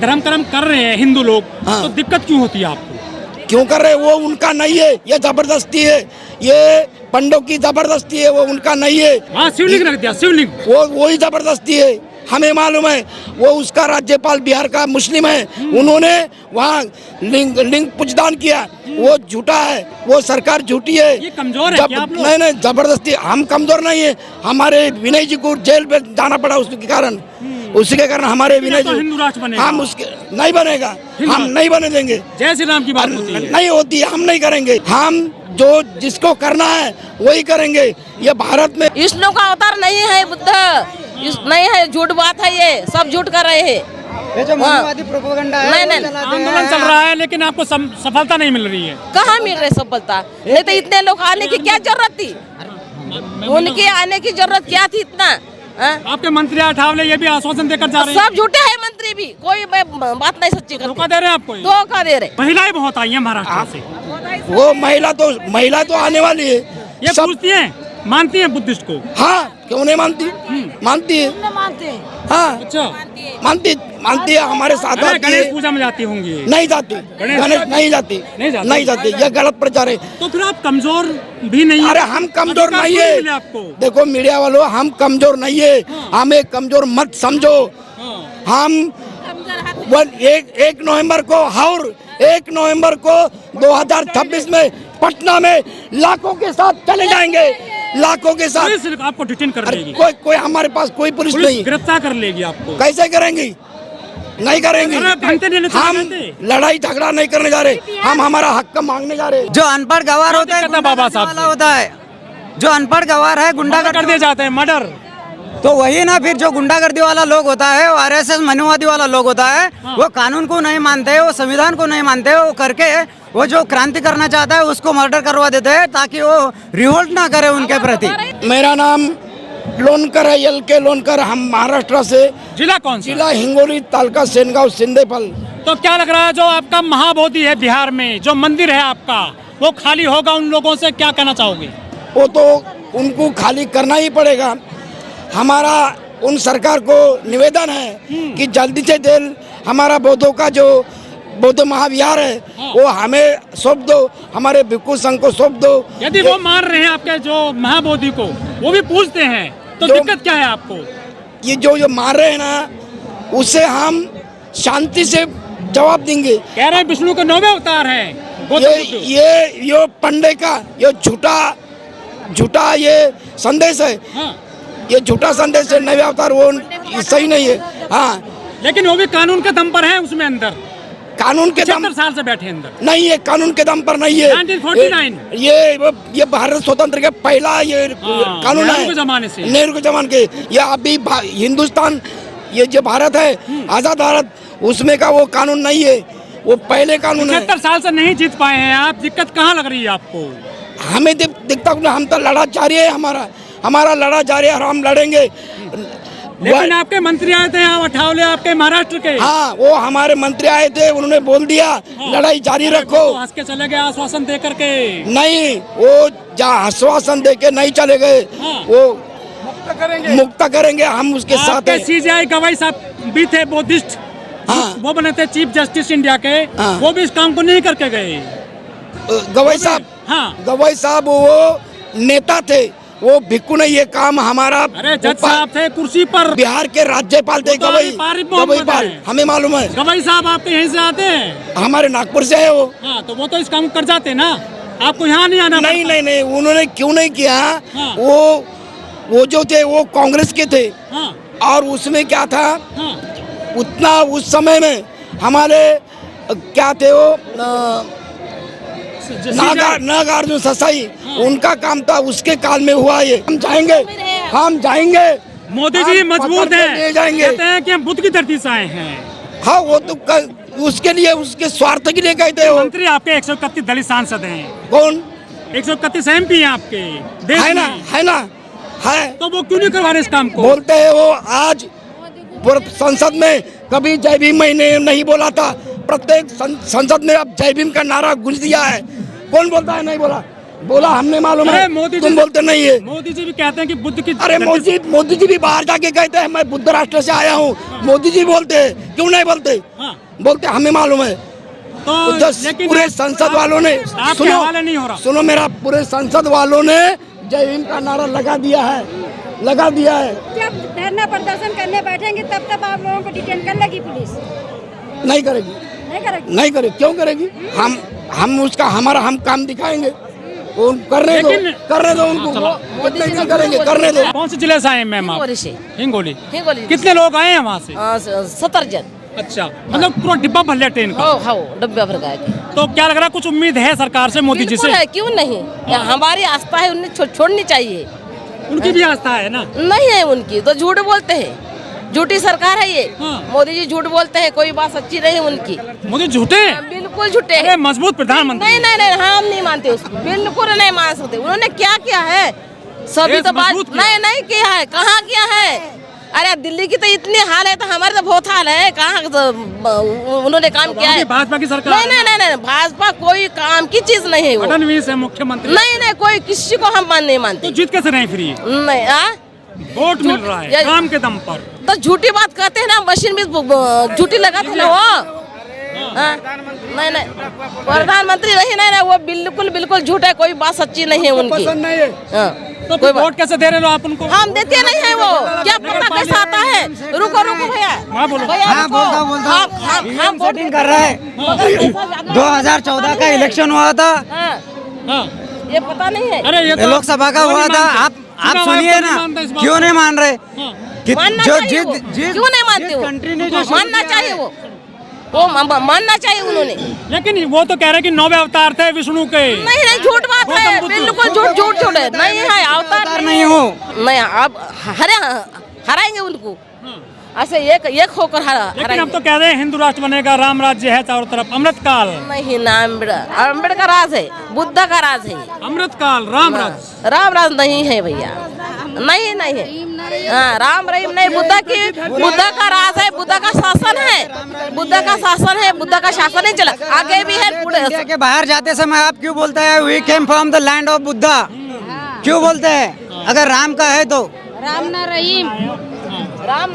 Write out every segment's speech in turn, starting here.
धर्म कर्म कर रहे हैं हिंदू लोग, हाँ। तो दिक्कत क्यों होती है आपको? क्यों कर रहे? वो उनका नहीं है, ये जबरदस्ती है, ये पंडों की जबरदस्ती है, वो उनका नहीं है। वहाँ शिवलिंग रख दिया, शिवलिंग। वो ही जबरदस्ती है, हमें मालूम है। वो उसका राज्यपाल बिहार का मुस्लिम है, उन्होंने वहाँ लिंग पुजदान किया, वो झूठा है, वो सरकार झूठी है। ये कमजोर है क्या आप लोग? नहीं, जबरदस्ती। हम कमजोर नहीं है, हमारे विनय जी को जेल में जाना पड़ा उसके कारण, उसके कारण हमारे विनय तो हिंदू राष्ट्र बनेगा। हम उसके नहीं बनेगा, हम नहीं बने देंगे। जय श्री राम की बात होती है। नहीं होती, हम नहीं करेंगे। हम जो जिसको करना है वही करेंगे। ये भारत में विष्णु का अवतार नहीं है बुद्ध, नहीं है, झूठ बात है, ये सब झूठ कर रहे हैं। ये जो मनुवादी प्रोपेगेंडा है नहीं, वो चलाते आंदोलन हैं। चल रहा है, लेकिन आपको सफलता नहीं मिल रही है। कहाँ मिल रहे सफलता? नहीं तो इतने लोग आने की क्या जरूरत थी? उनके आने की जरूरत क्या थी इतना? आपके मंत्री अठावले ये भी आश्वासन देकर जा रहे हैं। सब झूठे हैं मंत्री भी, कोई बात नहीं सच्ची धोखा करते, दे रहे हैं आपको ये। धोखा दे रहे। महिलाएं बहुत आई हैं महाराष्ट्र से, वो महिला तो आने वाली है। ये पूछती हैं, मानती हैं बुद्धिस्ट को? हाँ, क्यों नहीं मानती? मानती है, हाँ, अच्छा, मानती है, हमारे साथ अरे आती गणेश है। पूजा में जाती होंगी। नहीं जाती, गणेश नहीं जाती, ये गलत प्रचार है। तो फिर आप कमजोर भी नहीं हैं। अरे हम कमजोर अधिकार नहीं क्यों मिले है। आपको? देखो मीडिया वालों, हम कमजोर नहीं है, हमें कमजोर मत समझो। हम 1 नवंबर को और 1 नवंबर को 2026 में पटना में लाखों के साथ चले जाएंगे, लाखों के साथ। पुलिस आपको डिटेन कर अरे लेगी, कोई हमारे पास कोई पुलिस पुलिस नहीं। गिरफ्तार कर लेगी आपको। कैसे करेंगी? नहीं करेंगी। अरे भंगते नहीं हम लेते। लड़ाई झगड़ा नहीं करने जा रहे, हम हमारा हक का मांगने जा रहे। जो अनपढ़ गवार होता है, दिक्कत है बाबा साहब वाला होता है, जो अनपढ़ गवार है, गुंडा कर दिए जाते हैं, मर्डर। तो वही ना, फिर जो गुंडागर्दी वाला लोग होता है, वो आरएसएस मनुवादी वाला लोग होता है, वो कानून को नहीं मानते, वो संविधान को नहीं मानते, वो करके वो जो क्रांति करना चाहता है उसको मर्डर करवा देते हैं ताकि वो रिवोल्ट ना करे उनके प्रति। मेरा नाम लोनकर है, LK लोनकर। हम महाराष्ट्र से, जिला कौन सा? जिला हिंगोली, तालुका सेनगांव, सिंदेफल। तो क्या लग रहा है, जो आपका महाबोधि है बिहार में, जो मंदिर है आपका, वो खाली होगा? उन लोगों से क्या कहना चाहोगे? वो तो उनको खाली करना ही पड़ेगा। हमारा उन सरकार को निवेदन है कि जल्दी से जल्द हमारा बौद्धों का जो बौद्ध महाविहार है वो हमें सौंप दो, हमारे भिक्षु संघ को सौंप दो। यदि वो मान रहे हैं आपके जो महाबोधि को, वो भी पूछते हैं, तो दिक्कत क्या है आपको? ये जो मार रहे हैं ना, उससे हम शांति से जवाब देंगे। कह रहे हैं विष्णु के 9वें अवतार हैं गौतम बुद्ध। ये पंडे का ये झूठा ये संदेश है। हाँ। ये झूठा संदेश है, 9वें अवतार वो सही नहीं है। हाँ, लेकिन वो भी कानून के दम पर है, उसमें अंदर कानून के दम 75 साल से बैठे अंदर नहीं है, कानून के दम पर नहीं है। 1949 ये भारत स्वतंत्र का पहला ये कानून है, नेहरू के जमाने से। नेहरू के जमाने के। ये अभी हिंदुस्तान, ये जो भारत है, आजाद भारत, उसमें का वो कानून नहीं है, वो पहले कानून है। 75 साल से नहीं जीत पाए हैं आप, दिक्कत कहाँ लग रही है आपको? हमें दिखता, हम तो लड़ा जारी है, हमारा लड़ा जारी है और हम लड़ेंगे। लेकिन आपके मंत्री आए थे यहाँ अठावले, आपके महाराष्ट्र के। हाँ, वो हमारे मंत्री आए थे, उन्होंने बोल दिया लड़ाई जारी रखो। हंस के चले गए आश्वासन दे करके। नहीं, वो जहाँ आश्वासन दे के नहीं चले गए, वो मुक्त करेंगे, हम उसके साथ हैं। CJI गवाई साहब भी थे बुद्धिस्ट, हाँ। वो बने थे चीफ जस्टिस इंडिया के, हाँ। वो भी इस काम को नहीं करके गए। गवाई साहब, हाँ, गवाई साहब वो नेता थे, वो भिक्खू नहीं। ये काम हमारा, अरे जज साहब थे कुर्सी पर, बिहार के राज्यपाल थे गवाई पाल, हमें मालूम है। गवाई साहब आपके यहीं से आते हैं? हमारे नागपुर से है वो। हाँ, तो वो तो इस काम कर जाते ना, आपको यहाँ नहीं आना नहीं पड़ता। नहीं, उन्होंने क्यों नहीं किया? हाँ। वो जो थे वो कांग्रेस के थे, हाँ, और उसमें क्या था, हाँ, उतना उस समय में हमारे क्या थे वो नागार्जुन ससाई, उनका काम था, उसके काल में हुआ ये। हम जाएंगे। मोदी जी मजबूत ले हैं, जाएंगे। कहते हैं कि हम बुद्ध की धरती से आए हैं। हाँ, वो तो उसके लिए, उसके स्वार्थ के लिए कहते हो। मंत्री आपके 131 दलित सांसद हैं। कौन? 131 MP हैं आपके देश है ना, में। है ना, है। तो वो क्यों नहीं करवा रहे इस काम को? बोलते हैं वो। आज संसद में कभी जय भीम मैंने नहीं बोला था, प्रत्येक संसद में अब जय भीम का नारा गूंज दिया है। कौन बोलता है नहीं बोला? बोला हमने मालूम अरे है, मोदी तुम जी बोलते नहीं है। मोदी जी भी कहते हैं कि बुद्ध की अरे मोदी जी भी बाहर जाके कहते हैं मैं बुद्ध राष्ट्र से आया हूँ। मोदी जी बोलते हैं, क्यों नहीं बोलते? हाँ। बोलते हमें मालूम है। तो लेकिन पूरे संसद वालों ने आपके हवाले नहीं हो रहा। सुनो मेरा, पूरे संसद वालों ने जय हिंद का नारा लगा दिया है। जब धरना प्रदर्शन करने बैठेंगे तब आप लोगों को डिटेन कर लेगी पुलिस? नहीं करेगी, नहीं करेगी। क्यों करेगी? हम उसका हम काम दिखाएंगे। वो करने दो उनको, वो नहीं करेंगे, करने दो। कौन से जिले से आए हैं मैम आप? हिंगोली से। हिंगोली। हिंगोली। कितने लोग आए हैं वहाँ से? 70 जन। अच्छा, मतलब पूरा डिब्बा भर लिया ट्रेन का। हाँ, डब्बे भर गए थे। तो क्या लग रहा है, कुछ उम्मीद है सरकार से, मोदी जी से? बिल्कुल है, क्यों नहीं? हमारी आस्था है, उन्हें छोड़नी चाहिए। उनकी भी आस्था है ना? नहीं है उनकी, तो झूठ बोलते हैं। झूठी सरकार है ये। हाँ। मोदी जी झूठ बोलते हैं, कोई बात सच्ची नहीं है उनकी। मोदी झूठे हैं? बिल्कुल झूठे अरे हैं। मजबूत प्रधानमंत्री। नहीं, हम नहीं मानते उसको, बिल्कुल नहीं मान सकते। उन्होंने क्या किया है? सभी देश तो बात मजबूत किया। नहीं किया है। कहाँ किया है? अरे दिल्ली की तो इतनी हाल है, तो हमारे तो बहुत हाल है। कहाँ उन्होंने काम किया है? भाजपा की सरकार। नहीं, भाजपा कोई काम की चीज नहीं है वो। फडणवीस है मुख्यमंत्री। नहीं, कोई किसी को हम नहीं तो मानते। जीत कैसे नहीं फिर ये? नहीं, वोट मिल रहा है काम के दम पर। तो झूठी बात कहते हैं ना, मशीन में झूठी लगाते हैं ना वो। हाँ? नहीं, प्रधानमंत्री नहीं, वो बिल्कुल झूठ है, कोई बात सच्ची नहीं है उनकी। पसंद नहीं है। हाँ, तो कोई वोट कैसे दे रहे हो आप उनको? हम देते नहीं है वो। क्या पता कैसा आता है? रुको भैया। हाँ, बोलो। भैया, हाँ, रुको। बोलता। हम वोट वोटिंग कर रहे हैं। 2014 का इलेक्शन हुआ था, हाँ, हाँ। ये पता नहीं है। अरे ये तो लोकसभा का क्यों हुआ नहीं था। मानते? आप चुनाव सुनिए आयोग ना, नहीं मानता इस बात क्यों को? नहीं मान रहे? हाँ। मानना जो चाहिए वो। क्यों नहीं मानते वो? कंट्री ने जो मानना चाहिए वो मानना चाहिए उन्होंने। लेकिन वो तो कह रहे हैं कि 9वें अवतार थे विष्णु के। नहीं, झूठ बात है, गौतम बुद्ध। बिल्कुल झूठ है। नहीं है, अवतार नहीं हो। नहीं, आप हराएंगे उनको। ऐसे एक होकर लेकिन हराएंगे। अब तो कह रहे हैं हिंदू राष्ट्र बनेगा, राम राज्य है चारों तरफ, अमृतकाल। नहीं ना, अम्बेडकर का राज है, बुद्ध का राज है। अमृतकाल राम राज्य। राम राज नहीं है भैया, नहीं है। हाँ, राम रहीम नहीं, बुद्ध का राज है, बुद्ध का शासन है, बुद्ध का शासन ही चला, आगे भी है। इंडिया के बाहर जाते समय आप क्यों बोलते हैं we came from the land of Buddha? क्यों बोलते हैं? अगर राम का है तो राम न रहीम।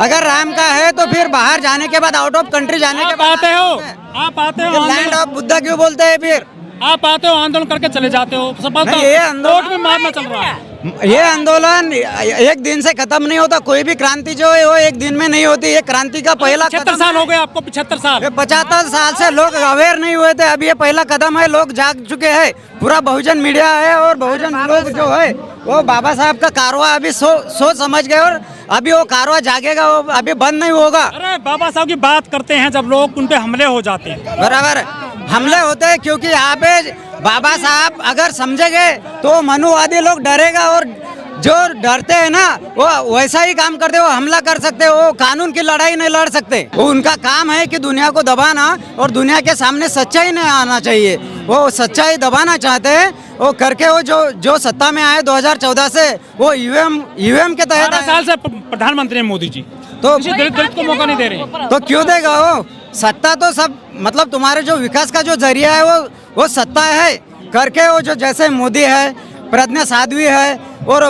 अगर राम का है तो फिर बाहर जाने के बाद, आउट ऑफ कंट्री जाने के आप बाद आते हो लैंड ऑफ बुद्धा क्यों बोलते हैं? फिर आप आते हो, आंदोलन करके चले जाते हो। नहीं, ये आंदोलन- कोर्ट में मारना चल रहा है। ये आंदोलन एक दिन से खत्म नहीं होता। कोई भी क्रांति जो है वो एक दिन में नहीं होती। ये क्रांति का पहला 75 साल हो गए आपको, 75 साल। 75 साल से लोग अवेयर नहीं हुए थे। अभी ये पहला कदम है, लोग जाग चुके हैं। पूरा बहुजन मीडिया है और बहुजन लोग जो है वो बाबा साहब का कारवा अभी सोच समझ गए, और अभी वो कारवा जागेगा, वो अभी बंद नहीं होगा। अरे बाबा साहब की बात करते हैं जब लोग, उन पे हमले हो जाते हैं। बराबर हमले होते हैं, क्योंकि यहाँ पे बाबा साहब अगर समझेंगे तो मनुवादी लोग डरेगा, और जो डरते हैं ना वो वैसा ही काम करते, वो हमला कर सकते, वो कानून की लड़ाई नहीं लड़ सकते। वो उनका काम है कि दुनिया को दबाना, और दुनिया के सामने सच्चाई नहीं आना चाहिए। वो सच्चाई दबाना चाहते हैं, वो करके वो जो सत्ता में आए 2014 से, वो यूएम के तहत 12 साल से प्रधानमंत्री हैं मोदी जी, तो किसी दलित को मौका नहीं दे रहे। तो क्यों देगा वो? सत्ता तो सब, मतलब तुम्हारे जो विकास का जो जरिया है वो सत्ता है करके, वो जो जैसे मोदी है, प्रज्ञा साध्वी है, और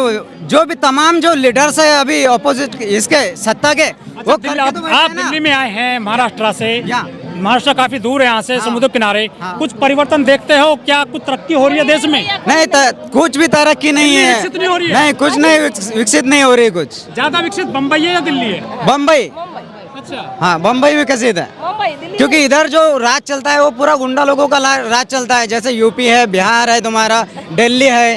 जो भी तमाम जो लीडर्स है अभी अपोजिट इसके सत्ता के, वो करके तो बैठे आप हैं ना। दिल्ली में आए हैं महाराष्ट्र से। यहाँ। महाराष्ट्र काफी दूर है यहाँ से, समुद्र किनारे। कुछ परिवर्तन देखते हो क्या? कुछ तरक्की हो रही है देश में? नहीं, कुछ भी तरक्की नहीं है। विकसित नहीं हो रही है? नहीं, कुछ नहीं विकसित नहीं हो रही। कुछ ज्यादा विकसित बम्बई है या दिल्ली है? बम्बई। अच्छा, हाँ, बम्बई विकसित है, क्योंकि इधर जो राज चलता है वो पूरा गुंडा लोगों का राज चलता है। जैसे यूपी है, बिहार है, तुम्हारा दिल्ली है।